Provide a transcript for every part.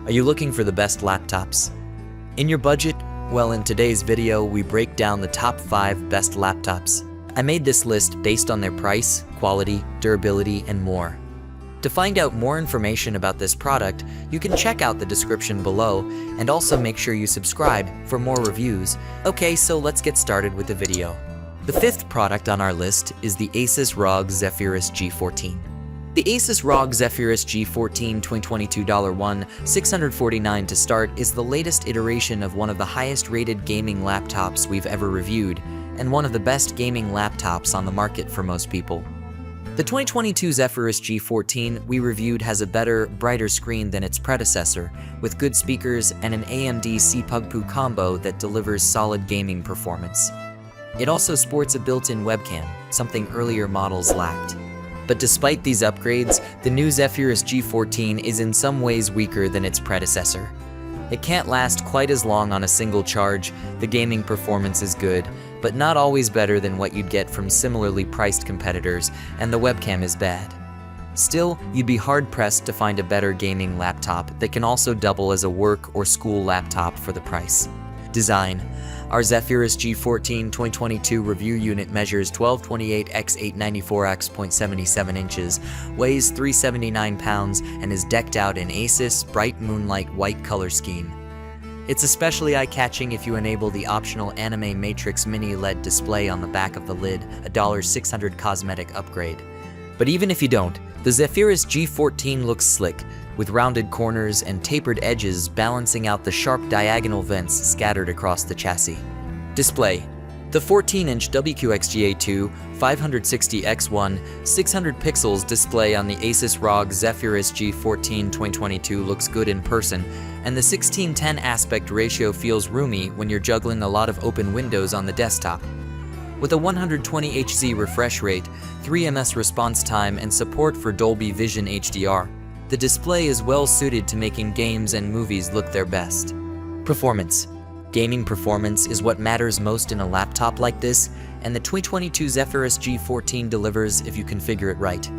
Are you looking for the best laptops? In your budget? Well, in today's video, we break down the top 5 best laptops. I made this list based on their price, quality, durability, and more. To find out more information about this product, you can check out the description below, and also make sure you subscribe for more reviews. Okay, so let's get started with the video. The 5th product on our list is the Asus ROG Zephyrus G14. The Asus ROG Zephyrus G14 2022 $649 to start is the latest iteration of one of the highest rated gaming laptops we've ever reviewed, and one of the best gaming laptops on the market for most people. The 2022 Zephyrus G14 we reviewed has a better, brighter screen than its predecessor, with good speakers and an AMD CPUGPU combo that delivers solid gaming performance. It also sports a built-in webcam, something earlier models lacked. But despite these upgrades, the new Zephyrus G14 is in some ways weaker than its predecessor. It can't last quite as long on a single charge, the gaming performance is good, but not always better than what you'd get from similarly priced competitors, and the webcam is bad. Still, you'd be hard-pressed to find a better gaming laptop that can also double as a work or school laptop for the price. Design. Our Zephyrus G14 2022 review unit measures 1228 x 894 x 0.77 inches, weighs 379 pounds, and is decked out in Asus bright moonlight white color scheme. It's especially eye-catching if you enable the optional Anime Matrix Mini LED display on the back of the lid, a $600 cosmetic upgrade. But even if you don't, the Zephyrus G14 looks slick, with rounded corners and tapered edges balancing out the sharp diagonal vents scattered across the chassis. Display. The 14-inch WQXGA2 560x1 600 pixels display on the Asus ROG Zephyrus G14 2022 looks good in person, and the 16:10 aspect ratio feels roomy when you're juggling a lot of open windows on the desktop. With a 120 Hz refresh rate, 3 ms response time, and support for Dolby Vision HDR, the display is well suited to making games and movies look their best. Performance. Gaming performance is what matters most in a laptop like this, and the 2022 Zephyrus G14 delivers if you configure it right.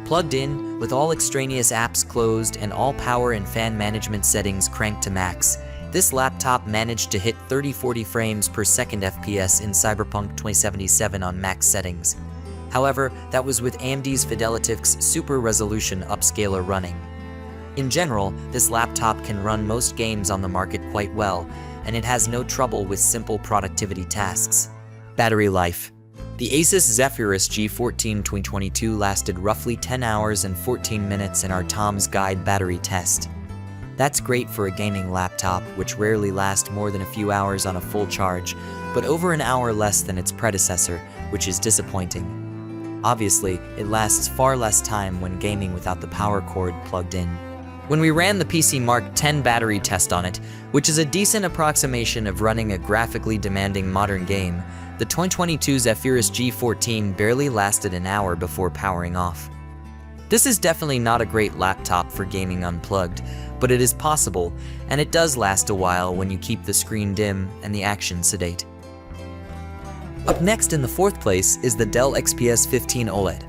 Plugged in, with all extraneous apps closed and all power and fan management settings cranked to max, this laptop managed to hit 30-40 frames per second FPS in Cyberpunk 2077 on max settings. However, that was with AMD's Fidelitix Super Resolution upscaler running. In general, this laptop can run most games on the market quite well, and it has no trouble with simple productivity tasks. Battery life. The Asus Zephyrus G14 2022 lasted roughly 10 hours and 14 minutes in our Tom's Guide battery test. That's great for a gaming laptop, which rarely lasts more than a few hours on a full charge, but over an hour less than its predecessor, which is disappointing. Obviously, it lasts far less time when gaming without the power cord plugged in. When we ran the PC Mark X battery test on it, which is a decent approximation of running a graphically demanding modern game, the 2022 Zephyrus G14 barely lasted an hour before powering off. This is definitely not a great laptop for gaming unplugged, but it is possible, and it does last a while when you keep the screen dim and the action sedate. Up next in the 4th place is the Dell XPS 15 OLED.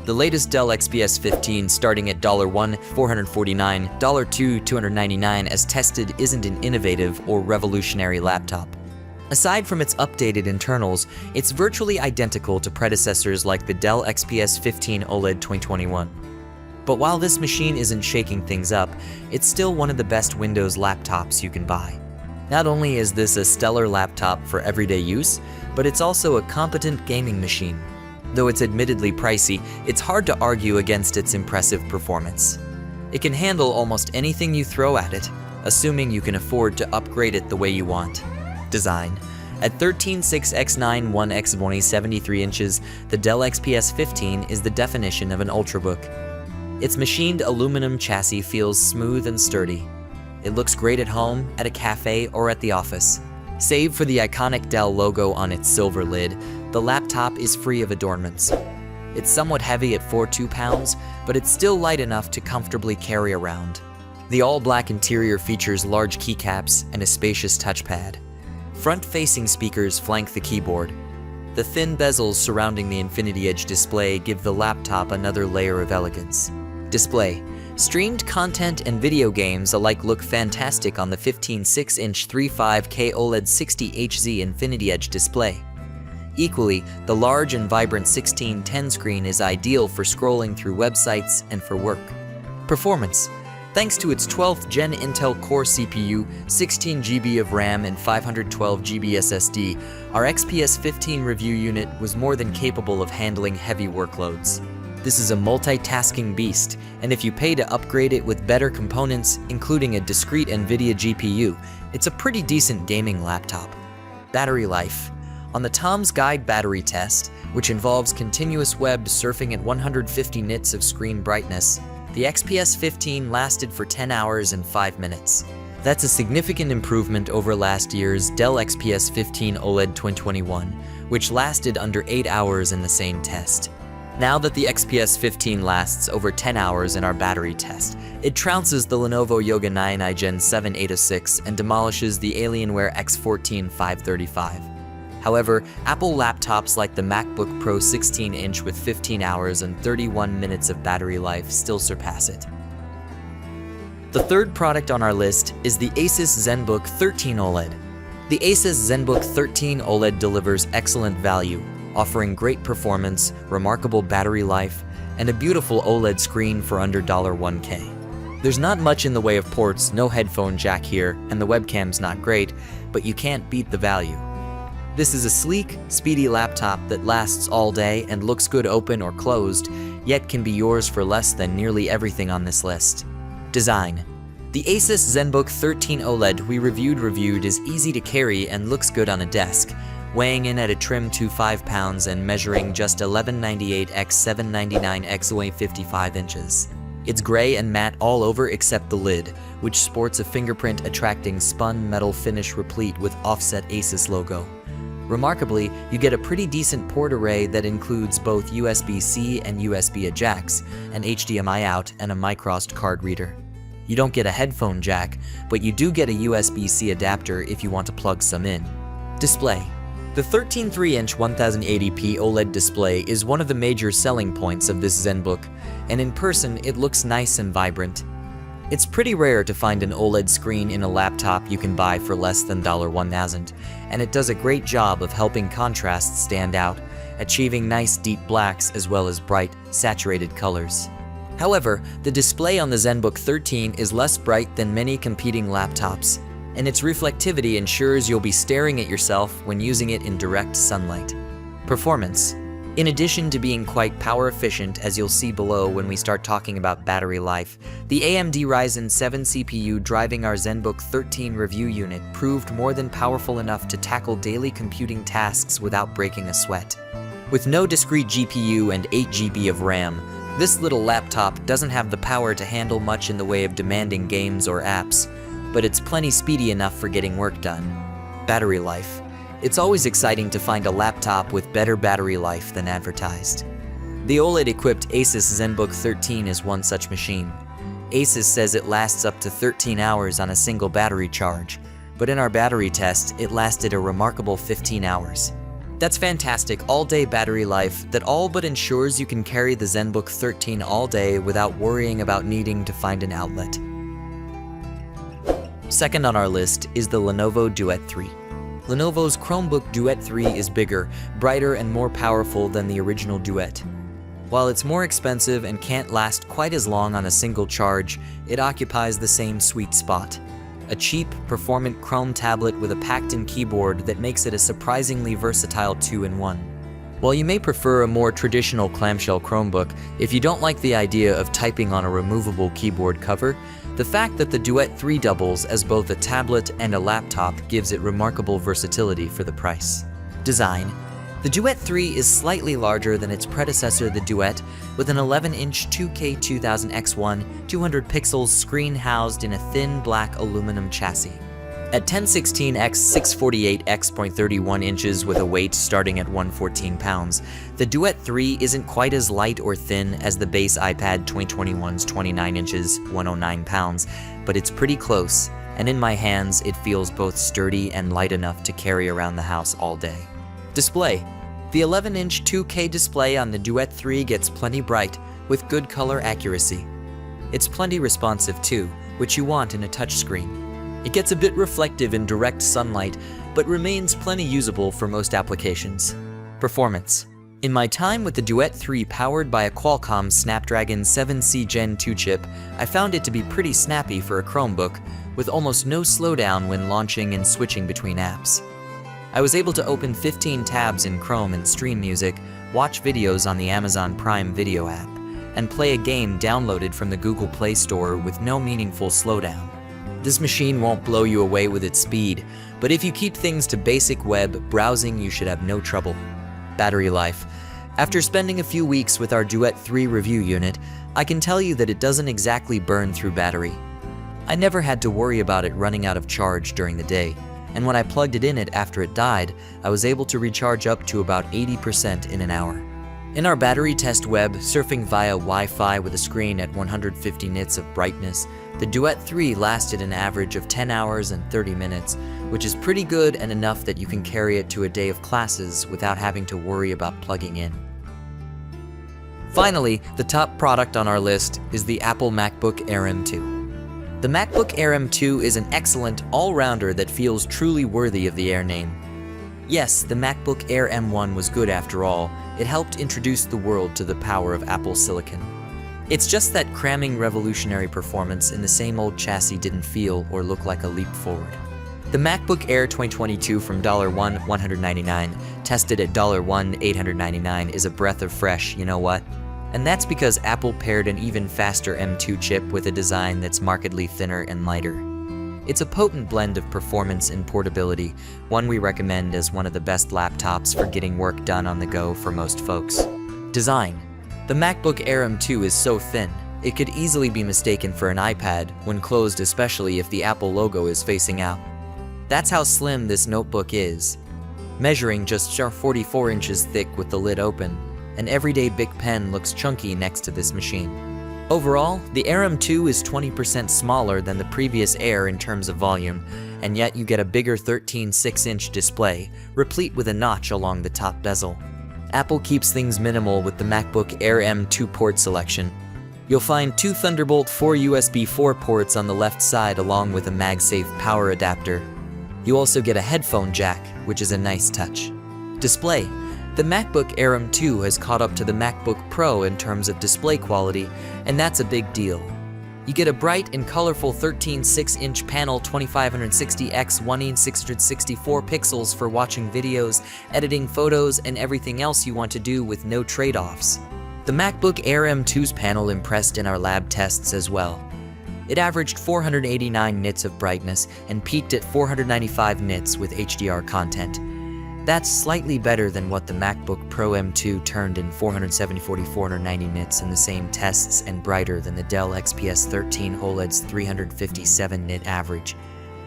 The latest Dell XPS 15 starting at $1 $449, $2 $299 as tested isn't an innovative or revolutionary laptop. Aside from its updated internals, it's virtually identical to predecessors like the Dell XPS 15 OLED 2021. But while this machine isn't shaking things up, it's still one of the best Windows laptops you can buy. Not only is this a stellar laptop for everyday use, but it's also a competent gaming machine. Though it's admittedly pricey, it's hard to argue against its impressive performance. It can handle almost anything you throw at it, assuming you can afford to upgrade it the way you want. Design. At 13.6 x 9 x 73 inches, the Dell XPS 15 is the definition of an ultrabook. Its machined aluminum chassis feels smooth and sturdy. It looks great at home, at a cafe, or at the office. Save for the iconic Dell logo on its silver lid, the laptop is free of adornments. It's somewhat heavy at 42 pounds, but it's still light enough to comfortably carry around. The all-black interior features large keycaps and a spacious touchpad. Front-facing speakers flank the keyboard. The thin bezels surrounding the Infinity Edge display give the laptop another layer of elegance. Display. Streamed content and video games alike look fantastic on the 15.6-inch 35K OLED 60Hz Infinity Edge display. Equally, the large and vibrant 16:10 screen is ideal for scrolling through websites and for work. Performance. Thanks to its 12th Gen Intel Core CPU, 16 GB of RAM, and 512 GB SSD, our XPS 15 review unit was more than capable of handling heavy workloads. This is a multitasking beast, and if you pay to upgrade it with better components, including a discrete NVIDIA GPU, it's a pretty decent gaming laptop. Battery life. On the Tom's Guide battery test, which involves continuous web surfing at 150 nits of screen brightness, the XPS 15 lasted for 10 hours and 5 minutes. That's a significant improvement over last year's Dell XPS 15 OLED 2021, which lasted under 8 hours in the same test. Now that the XPS 15 lasts over 10 hours in our battery test, it trounces the Lenovo Yoga 9i Gen 7 806 and demolishes the Alienware X14 535. However, Apple laptops like the MacBook Pro 16-inch with 15 hours and 31 minutes of battery life still surpass it. The third product on our list is the Asus Zenbook 13 OLED. The Asus Zenbook 13 OLED delivers excellent value, offering great performance, remarkable battery life, and a beautiful OLED screen for under $1K. There's not much in the way of ports, no headphone jack here, and the webcam's not great, but you can't beat the value. This is a sleek, speedy laptop that lasts all day and looks good open or closed, yet can be yours for less than nearly everything on this list. Design. The Asus Zenbook 13 OLED we reviewed is easy to carry and looks good on a desk, weighing in at a trim 5 pounds and measuring just 1198 x 799 x 55 inches. It's gray and matte all over except the lid, which sports a fingerprint-attracting spun metal finish replete with offset Asus logo. Remarkably, you get a pretty decent port array that includes both USB-C and USB-A jacks, an HDMI out, and a microSD card reader. You don't get a headphone jack, but you do get a USB-C adapter if you want to plug some in. Display. The 13.3-inch 1080p OLED display is one of the major selling points of this Zenbook, and in person it looks nice and vibrant. It's pretty rare to find an OLED screen in a laptop you can buy for less than $1,000, and it does a great job of helping contrasts stand out, achieving nice deep blacks as well as bright, saturated colors. However, the display on the Zenbook 13 is less bright than many competing laptops, and its reflectivity ensures you'll be staring at yourself when using it in direct sunlight. Performance. In addition to being quite power efficient, as you'll see below when we start talking about battery life, the AMD Ryzen 7 CPU driving our Zenbook 13 review unit proved more than powerful enough to tackle daily computing tasks without breaking a sweat. With no discrete GPU and 8 GB of RAM, this little laptop doesn't have the power to handle much in the way of demanding games or apps, but it's plenty speedy enough for getting work done. Battery life. It's always exciting to find a laptop with better battery life than advertised. The OLED-equipped Asus Zenbook 13 is one such machine. Asus says it lasts up to 13 hours on a single battery charge, but in our battery test, it lasted a remarkable 15 hours. That's fantastic all-day battery life that all but ensures you can carry the Zenbook 13 all day without worrying about needing to find an outlet. Second on our list is the Lenovo Duet 3. Lenovo's Chromebook Duet 3 is bigger, brighter, and more powerful than the original Duet. While it's more expensive and can't last quite as long on a single charge, it occupies the same sweet spot. A cheap, performant Chrome tablet with a packed-in keyboard that makes it a surprisingly versatile 2-in-1. While you may prefer a more traditional clamshell Chromebook, if you don't like the idea of typing on a removable keyboard cover, the fact that the Duet 3 doubles as both a tablet and a laptop gives it remarkable versatility for the price. Design. The Duet 3 is slightly larger than its predecessor, the Duet, with an 11-inch 2K 2000X1 200 pixels screen housed in a thin black aluminum chassis. At 1016x648x.31 inches with a weight starting at 114 pounds, the Duet 3 isn't quite as light or thin as the base iPad 2021's 29 inches, 109 pounds, but it's pretty close, and in my hands it feels both sturdy and light enough to carry around the house all day. Display. The 11-inch 2K display on the Duet 3 gets plenty bright, with good color accuracy. It's plenty responsive too, which you want in a touchscreen. It gets a bit reflective in direct sunlight, but remains plenty usable for most applications. Performance. In my time with the Duet 3 powered by a Qualcomm Snapdragon 7C Gen 2 chip, I found it to be pretty snappy for a Chromebook, with almost no slowdown when launching and switching between apps. I was able to open 15 tabs in Chrome and stream music, watch videos on the Amazon Prime Video app, and play a game downloaded from the Google Play Store with no meaningful slowdown. This machine won't blow you away with its speed, but if you keep things to basic web browsing, you should have no trouble. Battery life. After spending a few weeks with our Duet 3 review unit, I can tell you that it doesn't exactly burn through battery. I never had to worry about it running out of charge during the day, and when I plugged it in after it died, I was able to recharge up to about 80% in an hour. In our battery test web, surfing via Wi-Fi with a screen at 150 nits of brightness, the Duet 3 lasted an average of 10 hours and 30 minutes, which is pretty good and enough that you can carry it to a day of classes without having to worry about plugging in. Finally, the top product on our list is the Apple MacBook Air M2. The MacBook Air M2 is an excellent all-rounder that feels truly worthy of the Air name. Yes, the MacBook Air M1 was good after all. It helped introduce the world to the power of Apple Silicon. It's just that cramming revolutionary performance in the same old chassis didn't feel or look like a leap forward. The MacBook Air 2022 from $1,199, tested at $1,899, is a breath of fresh, you know what? And that's because Apple paired an even faster M2 chip with a design that's markedly thinner and lighter. It's a potent blend of performance and portability, one we recommend as one of the best laptops for getting work done on the go for most folks. Design. The MacBook Air M2 is so thin, it could easily be mistaken for an iPad when closed, especially if the Apple logo is facing out. That's how slim this notebook is, measuring just 44 inches thick with the lid open. An everyday Bic pen looks chunky next to this machine. Overall, the Air M2 is 20% smaller than the previous Air in terms of volume, and yet you get a bigger 13.6-inch display, replete with a notch along the top bezel. Apple keeps things minimal with the MacBook Air M2 port selection. You'll find 2 Thunderbolt 4 USB 4 ports on the left side along with a MagSafe power adapter. You also get a headphone jack, which is a nice touch. Display. The MacBook Air M2 has caught up to the MacBook Pro in terms of display quality, and that's a big deal. You get a bright and colorful 13.6-inch panel 2560x1664 pixels for watching videos, editing photos, and everything else you want to do with no trade-offs. The MacBook Air M2's panel impressed in our lab tests as well. It averaged 489 nits of brightness and peaked at 495 nits with HDR content. That's slightly better than what the MacBook Pro M2 turned in 490 nits in the same tests, and brighter than the Dell XPS 13 OLED's 357 nit average.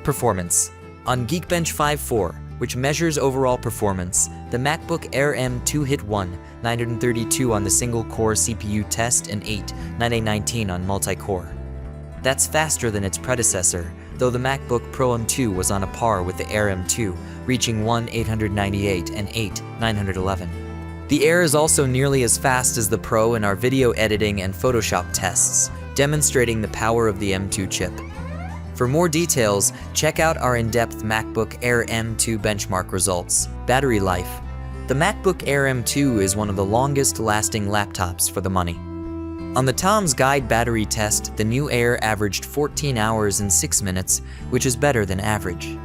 Performance. On Geekbench 5.4, which measures overall performance, the MacBook Air M2 hit 932 on the single-core CPU test and 919 on multi-core. That's faster than its predecessor, though the MacBook Pro M2 was on a par with the Air M2, reaching 898 and 911. The Air is also nearly as fast as the Pro in our video editing and Photoshop tests, demonstrating the power of the M2 chip. For more details, check out our in-depth MacBook Air M2 benchmark results. Battery life. The MacBook Air M2 is one of the longest-lasting laptops for the money. On the Tom's Guide battery test, the new Air averaged 14 hours and 6 minutes, which is better than average.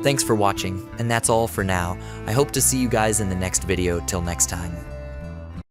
Thanks for watching, and that's all for now. I hope to see you guys in the next video. Till next time.